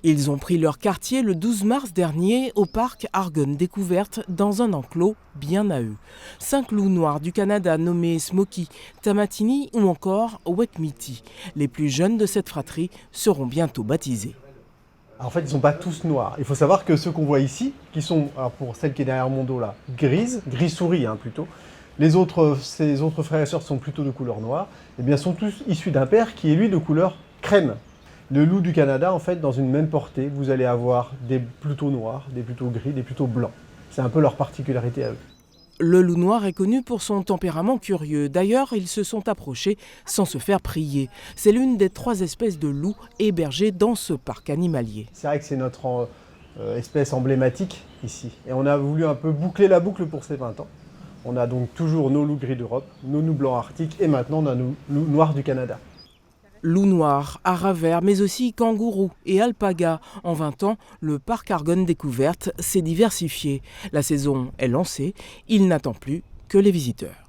Ils ont pris leur quartier le 12 mars dernier au parc Argonne Découverte dans un enclos bien à eux. 5 loups noirs du Canada nommés Smoky, Tamatini ou encore Wetmiti. Les plus jeunes de cette fratrie seront bientôt baptisés. En fait, ils ne sont pas tous noirs. Il faut savoir que ceux qu'on voit ici, qui sont, alors pour celle qui est derrière mon dos là, gris souris plutôt, ces autres frères et sœurs sont plutôt de couleur noire, et bien sont tous issus d'un père qui est lui de couleur crème. Le loup du Canada, en fait, dans une même portée, vous allez avoir des plutôt noirs, des plutôt gris, des plutôt blancs. C'est un peu leur particularité à eux. Le loup noir est connu pour son tempérament curieux. D'ailleurs, ils se sont approchés sans se faire prier. C'est l'une des 3 espèces de loups hébergées dans ce parc animalier. C'est vrai que c'est notre espèce emblématique ici. Et on a voulu un peu boucler la boucle pour ces 20 ans. On a donc toujours nos loups gris d'Europe, nos loups blancs arctiques et maintenant on a nos loups noirs du Canada. Loup noir, haras vert, mais aussi kangourou et alpaga. En 20 ans, le parc Argonne Découverte s'est diversifié. La saison est lancée, il n'attend plus que les visiteurs.